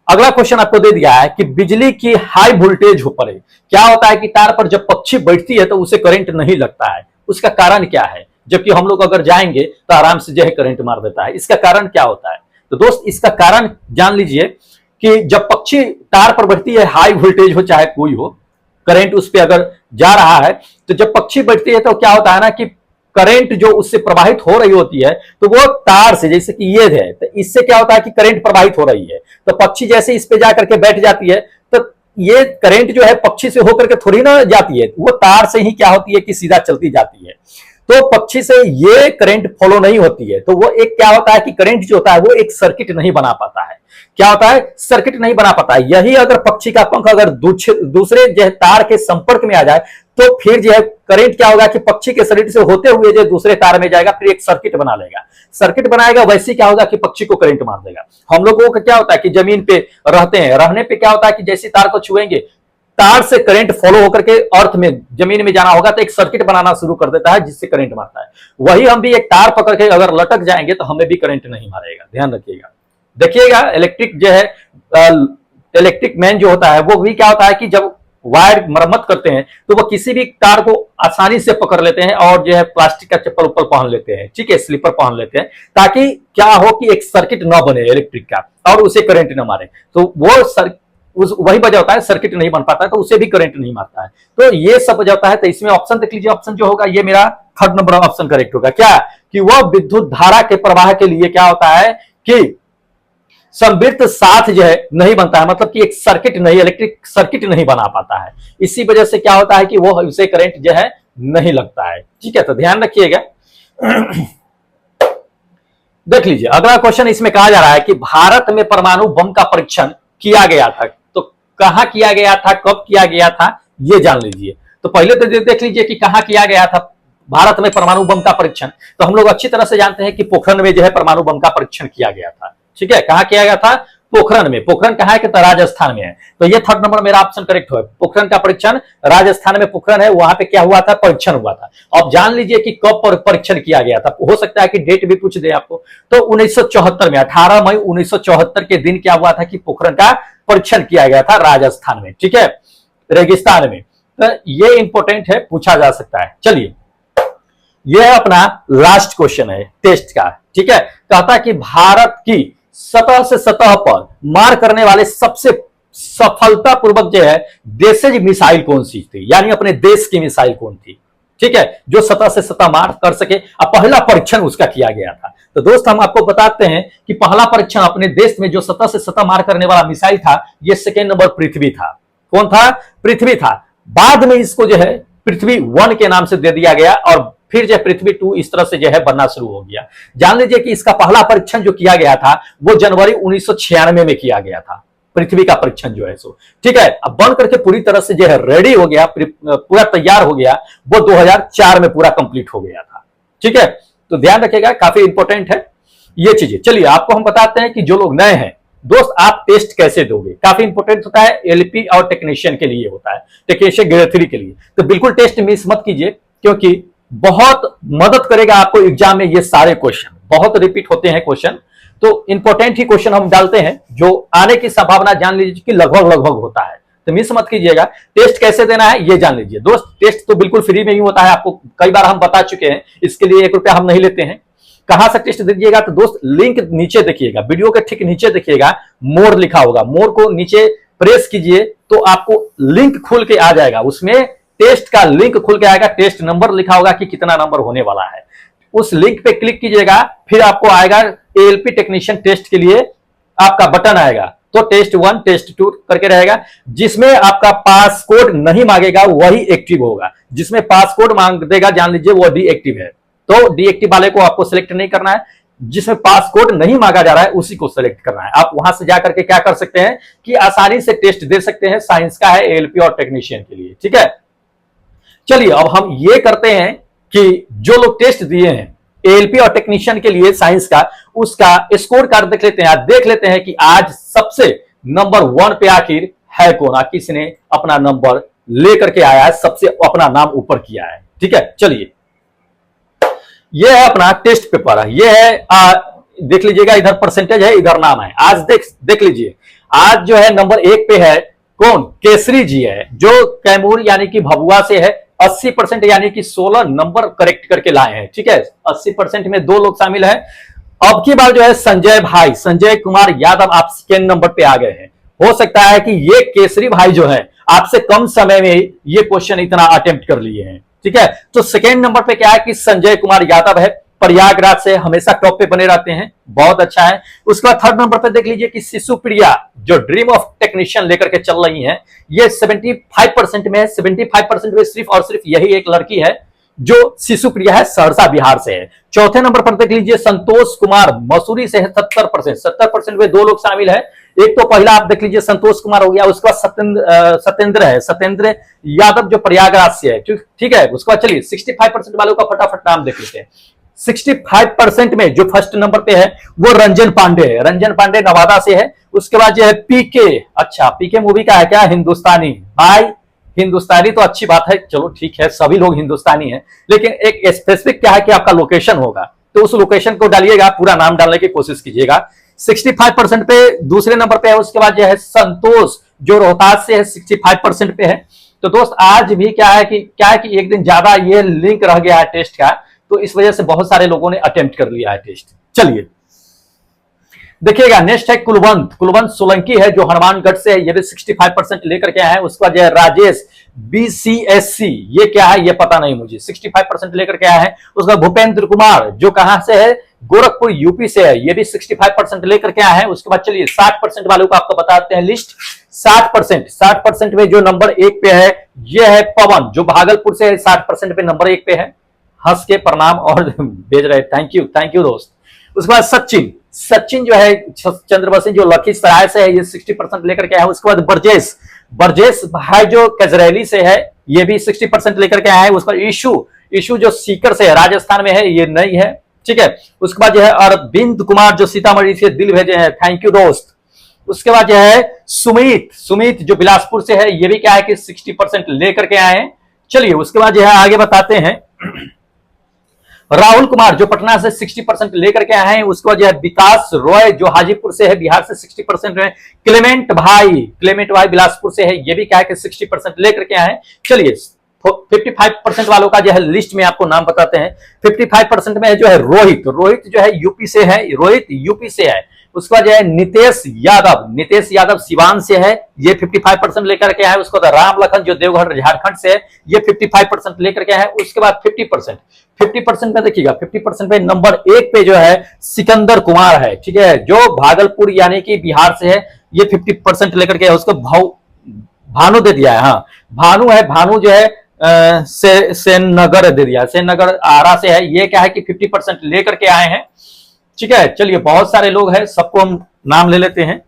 अगला क्वेश्चन आपको दे दिया है कि बिजली की हाई वोल्टेज हो पड़े, क्या होता है कि तार पर जब पक्षी बैठती है तो उसे करंट नहीं लगता है, उसका कारण क्या है। जबकि हम लोग अगर जाएंगे तो आराम से जो है करंट मार देता है, इसका कारण क्या होता है। तो दोस्त इसका कारण जान लीजिए कि जब पक्षी तार पर बैठती है, हाई वोल्टेज हो चाहे कोई हो, करंट उस पर अगर जा रहा है, तो जब पक्षी बैठती है तो क्या होता है ना कि करंट जो उससे प्रवाहित हो रही होती है, तो वो तार से, जैसे कि ये है, तो इससे क्या होता है कि करंट प्रवाहित हो रही है। तो पक्षी जैसे इस पे जाकर के बैठ जाती है, तो ये करंट जो है पक्षी से होकर के थोड़ी ना जाती है, वो तार से ही क्या होती है कि सीधा चलती जाती है। तो पक्षी से ये करंट फॉलो नहीं होती है। तो वो एक क्या होता है कि करंट जो होता है वो एक सर्किट नहीं बना पाता है। क्या होता है, सर्किट नहीं बना पाता है। यही अगर पक्षी का पंख अगर दूसरे जो है तार के संपर्क में आ जाए, तो फिर जो है करंट क्या होगा कि पक्षी के शरीर से होते हुए जो दूसरे तार में जाएगा, फिर एक सर्किट बना लेगा। सर्किट बनाएगा, वैसे क्या होगा कि पक्षी को करंट मार देगा। हम लोगों को क्या होता है कि जमीन पे रहते हैं, रहने पे क्या होता है कि जैसे तार को छुएंगे, तार से करंट फॉलो होकर के अर्थ में, जमीन में जाना होगा, तो एक सर्किट बनाना शुरू कर देता है जिससे करंट मारता है। वही हम भी एक तार पकड़ के अगर लटक जाएंगे तो हमें भी करंट नहीं मारेगा। ध्यान रखिएगा। देखिएगा, इलेक्ट्रिक जो है, इलेक्ट्रिक मैन जो होता है वो भी क्या होता है कि जब वायर मरम्मत करते हैं तो वो किसी भी तार को आसानी से पकड़ लेते हैं और जो है प्लास्टिक का चप्पल ऊपर पहन लेते हैं, ठीक है, स्लीपर पहन लेते हैं, ताकि क्या हो कि एक सर्किट ना बने इलेक्ट्रिक का और उसे करंट ना मारे। तो वो वही वजह होता है, सर्किट नहीं बन पाता है तो उसे भी करंट नहीं मारता है। तो ये सब वजह होता है। तो इसमें ऑप्शन देख लीजिए, ऑप्शन जो होगा ये मेरा थर्ड नंबर ऑप्शन करेक्ट होगा। क्या कि वह विद्युत धारा के प्रवाह के लिए क्या होता है कि संवृत्त साथ जो है नहीं बनता है, मतलब कि एक सर्किट नहीं, इलेक्ट्रिक सर्किट नहीं बना पाता है। इसी वजह से क्या होता है कि वो उसे करंट जो है नहीं लगता है। ठीक है, तो ध्यान रखिएगा। देख लीजिए अगला क्वेश्चन, इसमें कहा जा रहा है कि भारत में परमाणु बम का परीक्षण किया गया था, तो कहां किया गया था, कब किया गया था, ये जान लीजिए। तो पहले तो देख लीजिए कि कहां किया गया था भारत में परमाणु बम का परीक्षण। तो हम लोग अच्छी तरह से जानते हैं कि पोखरण में जो है परमाणु बम का परीक्षण किया गया था। ठीक है, कहां किया गया था, पोखरण में। पोखरण कहां है कि राजस्थान में है। तो ये थर्ड नंबर मेरा ऑप्शन करेक्ट है। पोखरण का परीक्षण राजस्थान में पोखरण है, वहां पे क्या हुआ था, परीक्षण हुआ था। अब जान लीजिए कि कब परीक्षण किया गया था, हो सकता है कि डेट भी पूछ दे आपको। तो 1974 में 18 मई 1974 के दिन क्या हुआ था कि पोखरण का परीक्षण किया गया था राजस्थान में, ठीक है, रेगिस्तान में। तो ये इंपॉर्टेंट है, पूछा जा सकता है। चलिए, यह अपना लास्ट क्वेश्चन है टेस्ट का, ठीक है। कहता कि भारत की सतह से सतह पर मार करने वाले सबसे सफलतापूर्वक जो है देशज मिसाइल कौन सी थी, यानी अपने देश की मिसाइल कौन थी, ठीक है, जो सतह से सतह मार कर सके। अब पहला परीक्षण उसका किया गया था। तो दोस्त हम आपको बताते हैं कि पहला परीक्षण अपने देश में जो सतह से सतह मार करने वाला मिसाइल था, ये सेकेंड नंबर पृथ्वी था। कौन था? पृथ्वी था। बाद में इसको जो है पृथ्वी 1 के नाम से दे दिया गया और फिर जो पृथ्वी 2 इस तरह से जो है बनना शुरू हो गया। जान लीजिए कि इसका पहला परीक्षण जो किया गया था वो जनवरी 1996 में किया गया था, पृथ्वी का परीक्षण जो है सो, ठीक है। अब बन करके पूरी तरह से जो है रेडी हो गया, पूरा तैयार हो गया, वो 2004 में पूरा कंप्लीट हो गया था, ठीक है। तो ध्यान रखिएगा, काफी इंपॉर्टेंट है ये चीजें। चलिए, आपको हम बताते हैं कि जो लोग नए हैं दोस्त, आप टेस्ट कैसे दोगे। काफी इंपॉर्टेंट होता है, एलपी और टेक्नीशियन के लिए होता है, टेक्नीशियन ग्रेड 3 के लिए। तो बिल्कुल टेस्ट मिस मत कीजिए, क्योंकि बहुत मदद करेगा आपको एग्जाम में। ये सारे क्वेश्चन बहुत रिपीट होते हैं क्वेश्चन, तो इंपॉर्टेंट ही क्वेश्चन हम डालते हैं जो आने की संभावना जान लीजिए कि लगभग लगभग होता है। तो मिस मत कीजिएगा। टेस्ट कैसे देना है ये जान लीजिए दोस्त। टेस्ट तो बिल्कुल फ्री में ही होता है, आपको कई बार हम बता चुके हैं, इसके लिए 1 रुपया हम नहीं लेते हैं। कहां से टेस्ट दीजिएगा तो दोस्त, लिंक नीचे देखिएगा, वीडियो के ठीक नीचे देखिएगा, मोर लिखा होगा, मोर को नीचे प्रेस कीजिए तो आपको लिंक खुल के आ जाएगा। उसमें टेस्ट का लिंक खुल के आएगा, टेस्ट नंबर लिखा होगा कि कितना नंबर होने वाला है। उस लिंक पे क्लिक कीजिएगा, फिर आपको आएगा एएलपी टेक्नीशियन टेस्ट के लिए आपका बटन आएगा। तो टेस्ट 1 टेस्ट 2 करके रहेगा। जिसमें आपका पास कोड नहीं मांगेगा वही एक्टिव होगा, जिसमें पास कोड मांग देगा जान लीजिए वो डीएक्टिव है। तो डीएक्टिव वाले को आपको सिलेक्ट नहीं करना है, जिसमें पास कोड नहीं मांगा जा रहा है उसी को सिलेक्ट करना है। आप वहां से जाकर के क्या कर सकते हैं कि आसानी से टेस्ट दे सकते हैं। साइंस का है, एएलपी और टेक्नीशियन के लिए, ठीक है। चलिए, अब हम ये करते हैं कि जो लोग टेस्ट दिए हैं एएलपी और टेक्नीशियन के लिए साइंस का, उसका स्कोर कार्ड देख लेते हैं। आज देख लेते हैं कि आज सबसे नंबर 1 पे आखिर है कौन, किसने अपना नंबर लेकर के आया है, सबसे अपना नाम ऊपर किया है, ठीक है। चलिए, यह है अपना टेस्ट पेपर है, यह है देख लीजिएगा, इधर परसेंटेज है, इधर नाम है। आज देख लीजिए, आज जो है नंबर 1 पे है कौन? केसरी जी है, जो कैमूर यानी कि भभुआ से है। 80% यानी कि 16 नंबर करेक्ट करके लाए हैं, ठीक है। 80% में 2 लोग शामिल हैं। अब की बार जो है संजय भाई, संजय कुमार यादव, आप सेकेंड नंबर पे आ गए हैं। हो सकता है कि ये केसरी भाई जो है आपसे कम समय में ये क्वेश्चन इतना अटेम्प्ट कर लिए हैं, ठीक है। तो सेकेंड नंबर पे क्या है कि संजय कुमार यादव है, प्रयागराज से, हमेशा टॉप पे बने रहते हैं, बहुत अच्छा है। उसके बाद थर्ड नंबर पे देख लीजिए कि शिशु प्रिया जो ड्रीम ऑफ टेक्नीशियन लेकर के चल रही हैं, ये 75% में है। 75% में सिर्फ और सिर्फ यही एक लड़की है जो शिशु प्रिया है, सहरसा बिहार से है। चौथे नंबर पर देख लीजिए संतोष कुमार मसूरी से है, 70%। 70% में 2 लोग शामिल है। एक तो पहला आप देख लीजिए संतोष कुमार हो गया, उसके बाद सत्येंद्र है, सत्येंद्र यादव जो प्रयागराज से है, ठीक है। उसके बाद चलिए 65% वालों का फटाफट नाम देख लेते हैं। 65% में जो फर्स्ट नंबर पे है वो रंजन पांडे है, रंजन पांडे नवादा से है। उसके बाद जो है पीके, अच्छा पीके मूवी का है क्या? हिंदुस्तानी भाई, हिंदुस्तानी तो अच्छी बात है, चलो ठीक है, सभी लोग हिंदुस्तानी हैं, लेकिन एक स्पेसिफिक क्या है कि आपका लोकेशन होगा, तो उस लोकेशन को डालिएगा, पूरा नाम डालने की कोशिश कीजिएगा। 65% पे दूसरे नंबर पे है। उसके बाद जो है संतोष जो रोहतास से है, 65% पे है। तो दोस्त आज भी क्या है कि एक दिन ज्यादा ये लिंक रह गया है टेस्ट का, तो इस वजह से बहुत सारे लोगों ने अटेम्प्ट कर लिया है टेस्ट। चलिए देखिएगा, नेक्स्ट है कुलवंत सोलंकी है जो हनुमानगढ़ से है, ये भी 65% लेकर के आए हैं। उसके बाद राजेश बीसीएससी, ये क्या है ये पता नहीं मुझे, 65% लेकर के आए हैं। उसके बाद भूपेंद्र कुमार जो कहां से है, गोरखपुर यूपी से है, ये भी 65% लेकर के आए हैं। उसके बाद चलिए 60% वालों को आपको बताते हैं लिस्ट। 60% में जो नंबर 1 पे है ये है पवन जो भागलपुर से है, 60% पे नंबर 1 पे है। हंस के प्रणाम और भेज रहे, थैंक यू दोस्त। उसके बाद सचिन जो है चंद्रवंशी जो लखीसराय से है, ये 60% लेकर के आए हैं। उसके बाद बरजेश भाई जो कजरैली से है, ये भी 60% लेकर के आए हैं। उसके बाद ईशु जो सीकर से है, राजस्थान में है, ये नहीं है, ठीक है। उसके बाद जो है अरविंद कुमार जो सीतामढ़ी से दिल भेजे हैं, थैंक यू दोस्त। उसके बाद जो है सुमित जो बिलासपुर से है, ये भी क्या है कि 60% लेकर के आए हैं। चलिए उसके बाद जो है आगे बताते हैं। राहुल कुमार जो पटना से 60% लेकर के आए हैं। उसके बाद जो है विकास रॉय जो हाजीपुर से है, बिहार से 60% है। क्लेमेंट भाई बिलासपुर से है, ये भी क्या है कि 60% लेकर के आए हैं। चलिए 55% वालों का जो है लिस्ट में आपको नाम बताते हैं। 55% में जो है रोहित जो है यूपी से है, रोहित यूपी से है। उसके बाद जो है नितेश यादव सिवान से है, ये 55% लेकर के आए। उसके बाद राम लखन जो देवघर झारखंड से है, ये 55% लेकर के आए। उसके बाद 50% में देखिएगा, 50% में नंबर 1 पे जो है सिकंदर कुमार है, ठीक है, जो भागलपुर यानी कि बिहार से है, ये 50% लेकर के आए। उसको भानु दे दिया है, हाँ भानु है, भानु जो है सेननगर दे दिया, सेननगर आरा से है, ये क्या है कि 50% लेकर के आए हैं, ठीक है। चलिए बहुत सारे लोग हैं, सबको हम नाम ले लेते हैं।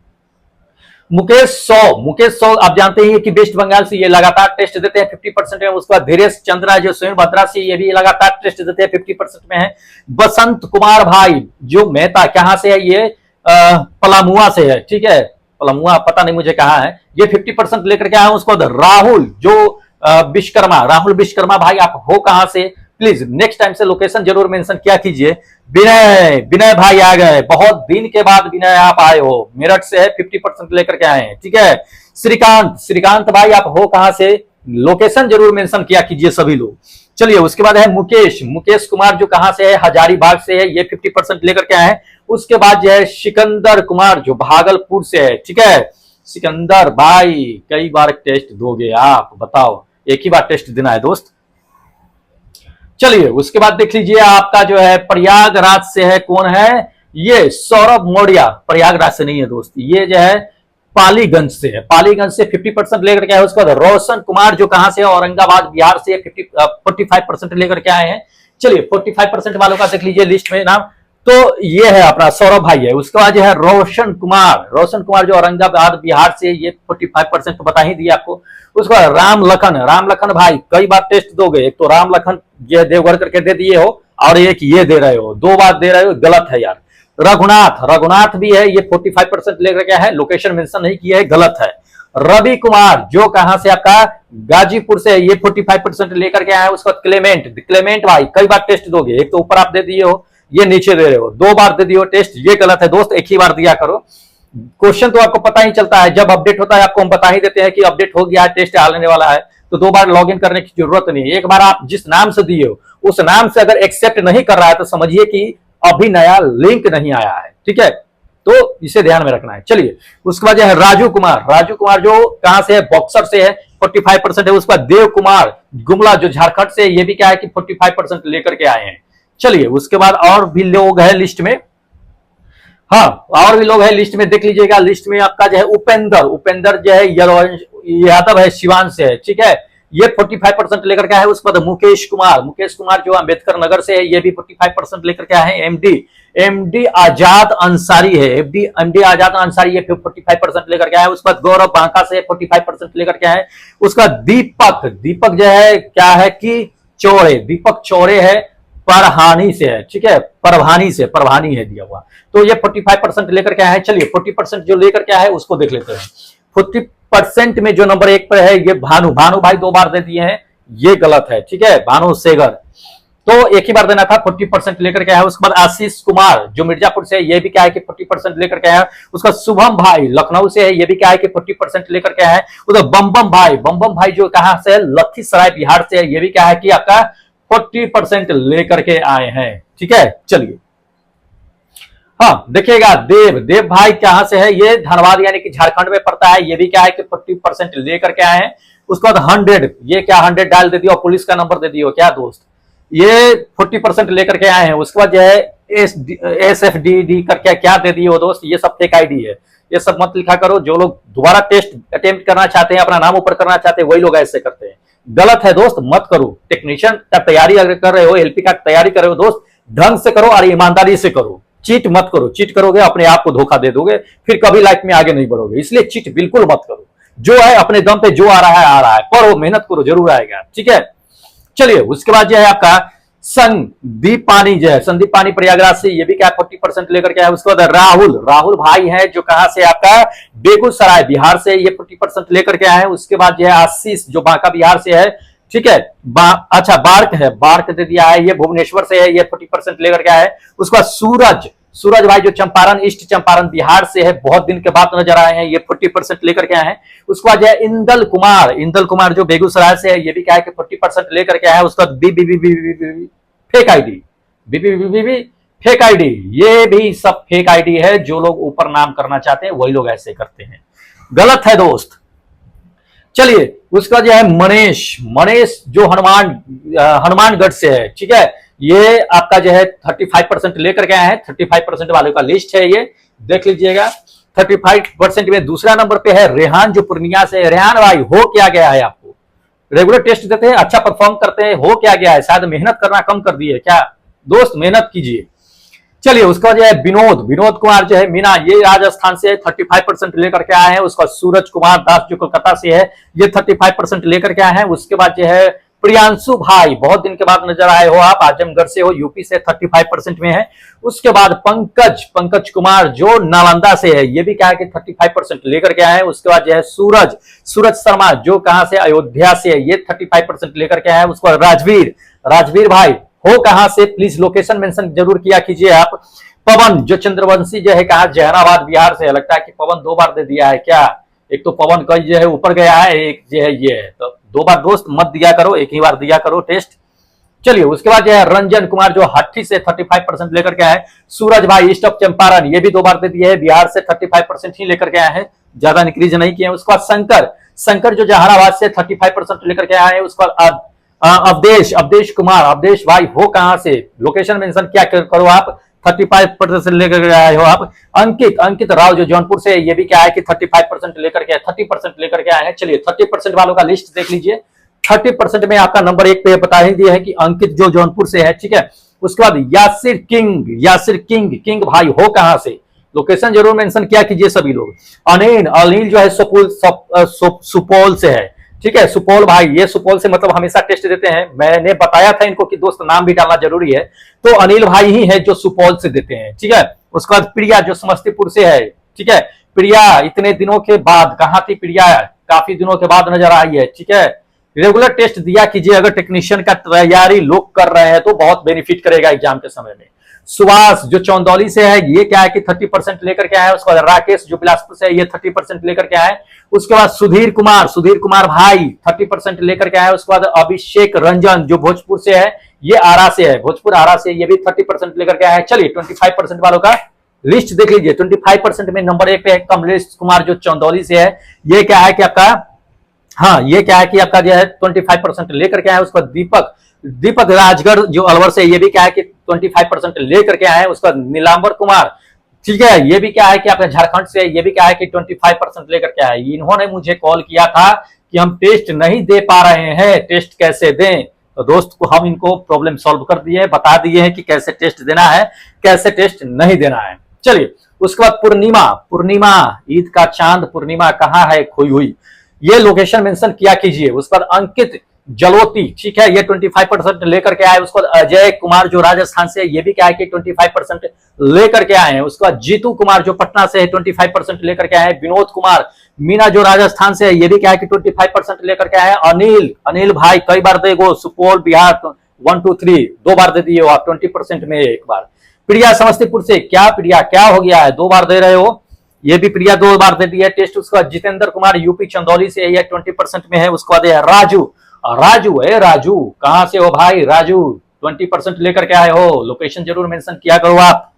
मुकेश सौ आप जानते हैं कि वेस्ट बंगाल से ये लगातार टेस्ट देते हैं 50% में। उसके बाद धीरेश चंद्रा जो सोनभद्रा से, ये भी लगातार टेस्ट देते हैं 50% में है। बसंत कुमार भाई जो मेहता कहां से है, ये पलामुआ से है, ठीक है, पलामुआ पता नहीं मुझे कहां है, ये 50% लेकर के आए। उसके बाद राहुल जो राहुल विश्वकर्मा भाई आप हो कहां से, प्लीज नेक्स्ट टाइम से लोकेशन जरूर मेंशन किया कीजिए। विनय भाई आ गए, बहुत दिन के बाद विनय आप आए हो, मेरठ से है, 50% लेकर के आए हैं, ठीक है। श्रीकांत भाई आप हो कहां से, लोकेशन जरूर मेंशन किया कीजिए सभी लोग। चलिए उसके बाद है मुकेश कुमार जो कहां से है, हजारीबाग से है, ये 50% लेकर के आए हैं। उसके बाद जो है सिकंदर कुमार जो भागलपुर से है, ठीक है। सिकंदर भाई कई बार टेस्ट दोगे आप, बताओ, एक ही बार टेस्ट देना है दोस्त। चलिए उसके बाद देख लीजिए आपका जो है प्रयागराज से है, कौन है, ये सौरभ मौर्य, प्रयागराज से नहीं है दोस्त, ये जो है पालीगंज से है, पालीगंज से 50% लेकर के आए। उसके बाद रोशन कुमार जो कहां से है, औरंगाबाद बिहार से 45% लेकर के आए हैं। चलिए 45% वालों का देख लीजिए लिस्ट में नाम, तो ये है अपना सौरभ भाई है। उसके बाद जो है रोशन कुमार जो औरंगाबाद बिहार से, ये 45% तो बता ही दिया आपको। उसके बाद राम लखन भाई कई बार टेस्ट दोगे, एक तो राम लखन ये देवघर करके दे दिए हो, और एक ये दे रहे हो, 2 बार दे रहे हो, गलत है यार। रघुनाथ भी है, ये 45% लेकर के है, लोकेशन मेंशन नहीं किया है, गलत है। रवि कुमार जो कहां से आपका गाजीपुर से, ये 45% लेकर के आए। उसके बाद क्लेमेंट भाई कई बार टेस्ट दोगे, एक तो ऊपर आप दे दिए हो, ये नीचे दे रहे हो, 2 बार दे दिए हो टेस्ट, ये गलत है दोस्त, एक ही बार दिया करो। क्वेश्चन तो आपको पता ही चलता है, जब अपडेट होता है आपको हम बता ही देते हैं कि अपडेट हो गया है, टेस्ट आने वाला है, तो 2 बार लॉगिन करने की जरूरत नहीं है। एक बार आप जिस नाम से दिए हो उस नाम से अगर एक्सेप्ट नहीं कर रहा है तो समझिए कि अभी नया लिंक नहीं आया है, ठीक है, तो इसे ध्यान में रखना है। चलिए उसके बाद जो है राजू कुमार जो कहां से है, बक्सर से है, 45% है। उसके बाद देव कुमार गुमला जो झारखंड से, ये भी क्या है कि 45% लेकर के आए हैं। चलिए उसके बाद और भी लोग हैं लिस्ट में, हाँ और भी लोग हैं लिस्ट में, देख लीजिएगा लिस्ट में आपका जो है उपेंद्र जो है यादव है, सिवान से है, ठीक है, ये 45% लेकर के आए। उसके बाद मुकेश कुमार जो अंबेडकर नगर से है, ये भी 45% लेकर के आए हैं। एमडी आजाद अंसारी है, एमडी आजाद अंसारी, ये 45% लेकर के आए। उसके बाद गौरव बांका से 45% लेकर के आए। उसका दीपक जो है क्या है कि दीपक चौड़े है, परहानी से है, ठीक है, परभानी है दिया हुआ, तो ये 45% लेकर के आए हैं। चलिए 40% जो लेकर के आए हैं उसको देख लेते हैं। 40% में जो नंबर 1 पर है, ये भानु भाई 2 बार दे दिए हैं, ये गलत है, ठीक है, भानु सेगर, तो एक ही बार देना था, 40% लेकर के आया है। उसके बाद आशीष कुमार जो मिर्जापुर से है, ये भी क्या है कि 40% लेकर के आया है। उसका शुभम भाई लखनऊ से है, ये भी क्या है कि 40% लेकर के आया है। उधर बम भाई जो कहां से है, लखीसराय बिहार से है, ये भी क्या है कि आपका 40% लेकर के आए हैं, ठीक है। चलिए हाँ देखिएगा देव भाई कहां से है, ये धनबाद यानी कि झारखंड में पड़ता है, ये भी क्या है कि 40% लेकर के आए हैं। उसके बाद 100, ये क्या 100 डाल दे दियो, पुलिस का नंबर दे दियो क्या दोस्त, ये 40% लेकर के आए हैं। उसके बाद जो है SFDD करके क्या दे दिए हो दोस्त, ये सब फेक आईडी है, ये सब मत लिखा करो। जो लोग दोबारा टेस्ट अटेम्प्ट करना चाहते हैं, अपना नाम ऊपर करना चाहते हैं, वही लोग ऐसे करते हैं, गलत है दोस्त, मत करो। टेक्नीशियन का तैयारी अगर कर रहे हो, LP का तैयारी कर रहे हो दोस्त, ढंग से करो और ईमानदारी से करो, चीट मत करो। चीट करोगे अपने आप को धोखा दे दोगे, फिर कभी लाइफ में आगे नहीं बढ़ोगे, इसलिए चीट बिल्कुल मत करो। जो है अपने दम पे जो आ रहा है, पढ़ो, मेहनत करो, जरूर आएगा, ठीक है। चलिए उसके बाद जो है आपका संदीप पानी प्रयागराज से, ये भी क्या 40% लेकर के आया। उसके बाद राहुल भाई है जो कहां से आपका बेगूसराय बिहार से, ये 40% लेकर के आए हैं। उसके बाद जो है आशीष जो बांका बिहार से है, ठीक है। अच्छा बार्क है, बार्क दे दिया है, ये भुवनेश्वर से है, ये 40% लेकर के आया है। उसके बाद सूरज, सूरज भाई जो चंपारण, ईस्ट चंपारण बिहार से है, बहुत दिन के बाद नजर आए हैं, ये 40% लेकर के आए हैं। उसके बाद जो है इंदल कुमार, इंदल कुमार जो बेगूसराय से है, ये भी क्या है कि 40% लेकर के आया है। उसके बाद B fake ID, B fake ID, ये भी सब फेक आईडी है। जो लोग ऊपर नाम करना चाहते हैं वही लोग ऐसे करते हैं, गलत है दोस्त। चलिए उसका जो है मनीष, मनीष जो हनुमानगढ़ से है, ठीक है। ये आपका जो है 35% लेकर के आए हैं, 35% वाले का लिस्ट है, ये देख लीजिएगा। 35% में दूसरा नंबर पे है रेहान जो पूर्णिया से है। रेहान भाई हो क्या गया है आपको? रेगुलर टेस्ट देते हैं, अच्छा परफॉर्म करते हैं, हो क्या गया है? शायद मेहनत करना कम कर दिए क्या दोस्त? मेहनत कीजिए। चलिए उसका जो है विनोद, विनोद कुमार जो है मीना, ये राजस्थान से 35% लेकर के आए हैं। उसका सूरज कुमार दास जो कोलकाता से है, ये 35% लेकर के आए हैं। उसके बाद जो है प्रियांशु भाई, बहुत दिन के बाद नजर आए हो आप, आजमगढ़ से हो, यूपी से 35% में है। उसके बाद पंकज, पंकज कुमार जो नालंदा से है, ये भी क्या है कि 35% लेकर के आए हैं। उसके बाद जो है सूरज, सूरज शर्मा जो कहां से, अयोध्या से है, ये 35% लेकर के आए हैं। उसके बाद राजवीर, राजवीर भाई हो कहां से, प्लीज लोकेशन मेंशन जरूर किया कीजिए आप। पवन जो चंद्रवंशी जो है कहा जहानाबाद बिहार से है, लगता है कि पवन 2 बार दे दिया है क्या? एक तो पवन का जो है ऊपर गया है, एक जो है ये है, तो 2 बार दोस्त मत दिया करो, एक ही बार दिया करो टेस्ट। चलिए उसके बाद जो है रंजन कुमार जो हट्टी से 35% लेकर के आए हैं। सूरज भाई ईस्ट ऑफ चंपारण, ये भी 2 बार दे दिए है, बिहार से 35% ही लेकर के आए हैं, ज्यादा इंक्रीज नहीं किए। उसके बाद शंकर, शंकर जो जहानाबाद से 35% लेकर के आए हैं। उसके बाद अवधेश, अवधेश कुमार, अवधेश भाई हो कहां से, लोकेशन मेंशन क्या करो आप, 35% लेकर आए हो आप। अंकित, अंकित राव जो जौनपुर से, ये भी क्या है कि 35% लेकर के, 30% लेकर के आए हैं। चलिए 30% वालों का लिस्ट देख लीजिए। 30% में आपका नंबर 1 पे बता ही दिया है कि अंकित जो जौनपुर से है, ठीक है। उसके बाद Yasir king, Yasir king, king भाई हो कहां से, लोकेशन जरूर मेंशन किया कीजिए सभी लोग। अनिल, अनिल जो है सुपौल से है, ठीक है। सुपौल भाई, ये सुपौल से मतलब हमेशा टेस्ट देते हैं, मैंने बताया था इनको कि दोस्त नाम भी डालना जरूरी है, तो अनिल भाई ही है जो सुपौल से देते हैं, ठीक है। उसके बाद प्रिया जो समस्तीपुर से है, ठीक है। प्रिया इतने दिनों के बाद, कहां थी प्रिया, काफी दिनों के बाद नजर आई है, ठीक है। रेगुलर टेस्ट दिया कीजिए, अगर टेक्नीशियन का तैयारी लोग कर रहे हैं तो बहुत बेनिफिट करेगा एग्जाम के समय में। सुभाष जो चौंदौली से है, ये क्या है कि 30% लेकर के आए। उसके बाद राकेश जो बिलासपुर से है, ये 30% लेकर के आए। उसके बाद सुधीर कुमार, सुधीर कुमार भाई 30% लेकर के आए। उसके बाद अभिषेक रंजन जो भोजपुर से है, ये आरा से है, भोजपुर आरा से, ये भी 30% लेकर के आए। चलिए 25% वालों का लिस्ट देख लीजिए। 25% में नंबर 1 पे है कमलेश कुमार जो चौंदौली से है, ये क्या है कि आपका, हाँ ये क्या है कि आपका जो है 25% लेकर के आए। उसके बाद दीपक, दीपक राजगढ़ जो अलवर से, ये भी क्या है कि 25% लेकर के आए हैं। उसका नीलांबर कुमार, ठीक है, ये भी क्या है कि आपका झारखंड से, ये भी क्या है कि 25% लेकर के आए। इन्होंने मुझे कॉल किया था कि हम टेस्ट नहीं दे पा रहे हैं, टेस्ट कैसे दें, तो दोस्त को हम इनको प्रॉब्लम सॉल्व कर दिए, बता दिए हैं कि कैसे टेस्ट देना है, कैसे टेस्ट नहीं देना है। चलिए उसके बाद पूर्णिमा, पूर्णिमा ईद का चांद पूर्णिमा कहाँ है खोई हुई, ये लोकेशन मेंशन किया कीजिए। उसके बाद अंकित जलोती, ठीक है, ये 25% लेकर के आए। उसके बाद अजय कुमार जो राजस्थान से, ये भी क्या है कि 25% लेकर के आए हैं। उसके बाद जीतू कुमार जो पटना से है, 25% लेकर के आए हैं। विनोद कुमार मीना जो राजस्थान से है, ये भी क्या है कि 25% लेकर के आए हैं। अनिल, अनिल भाई कई बार देगो, सुपौल बिहार 1 2 3 2 बार दे दिए हो आप 20% में एक बार। प्रिया समस्तीपुर से, क्या प्रिया क्या हो गया है, 2 बार दे रहे हो, ये भी प्रिया 2 बार दे दिया टेस्ट। उसके बाद जितेंद्र कुमार यूपी चंदौली से, ये 20% में है। उसके बाद राजू, राजू है, राजू कहां से हो भाई, राजू 20% लेकर के आए हो, लोकेशन जरूर मेंशन किया करो आप।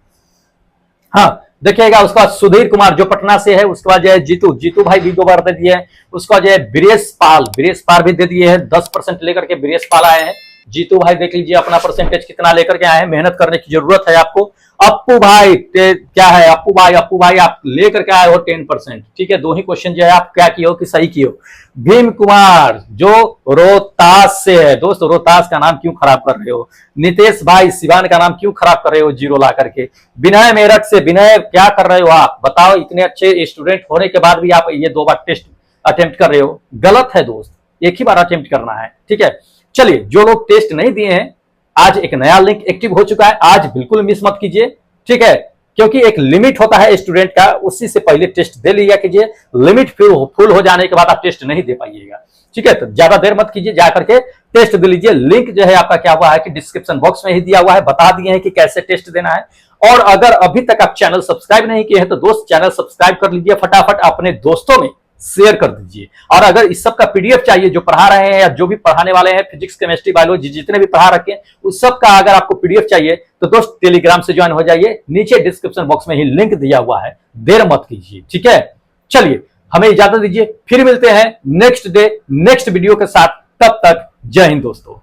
हाँ देखिएगा। उसके बाद सुधीर कुमार जो पटना से है। उसके बाद जो है जीतू, जीतू भाई भी 2 बार दे दिए है। उसके बाद जो है ब्रिजेश पाल, ब्रिजेश पाल भी दे दिए हैं, 10% लेकर के ब्रिजेश पाल आए हैं। जीतू भाई देख लीजिए अपना परसेंटेज कितना लेकर के आए हैं, मेहनत करने की जरूरत है आपको। अप्पू भाई क्या है, अप्पू भाई, अप्पू भाई आप लेकर के आए हो 10%, ठीक है। 2 ही क्वेश्चन जो है आप क्या किए हो कि सही किए हो। भीम कुमार जो रोहतास से है, दोस्त रोहतास का नाम क्यों खराब कर रहे हो। नितेश भाई सिवान का नाम क्यों खराब कर रहे हो 0 ला करके। विनय मेरठ से, विनय क्या कर रहे हो आप, बताओ, इतने अच्छे स्टूडेंट होने के बाद भी आप ये 2 बार टेस्ट अटेम्प्ट कर रहे हो, गलत है दोस्त, एक ही बार अटेम्प्ट करना है, ठीक है। चलिए जो लोग टेस्ट नहीं दिए हैं, आज एक नया लिंक एक्टिव हो चुका है, आज बिल्कुल मिस मत कीजिए, ठीक है। क्योंकि एक लिमिट होता है स्टूडेंट का, उसी से पहले टेस्ट दे लिया कीजिए। लिमिट फुल हो जाने के बाद आप टेस्ट नहीं दे पाइएगा, ठीक है। तो ज्यादा देर मत कीजिए, जाकर के टेस्ट दे लीजिए। लिंक जो है आपका क्या हुआ है कि डिस्क्रिप्शन बॉक्स में ही दिया हुआ है, बता दिए हैं कि कैसे टेस्ट देना है। और अगर अभी तक आप चैनल सब्सक्राइब नहीं किए हैं तो दोस्त चैनल सब्सक्राइब कर लीजिए, फटाफट अपने दोस्तों में शेयर कर दीजिए। और अगर इस सब का पीडीएफ चाहिए, जो पढ़ा रहे हैं या जो भी पढ़ाने वाले हैं, फिजिक्स, केमिस्ट्री, बायोलॉजी, जितने भी पढ़ा रखे हैं उस सब का अगर आपको पीडीएफ चाहिए तो दोस्त टेलीग्राम से ज्वाइन हो जाइए, नीचे डिस्क्रिप्शन बॉक्स में ही लिंक दिया हुआ है, देर मत कीजिए, ठीक है। चलिए हमें इजाजत दीजिए, फिर मिलते हैं नेक्स्ट डे नेक्स्ट वीडियो के साथ। तब तक जय हिंद दोस्तों।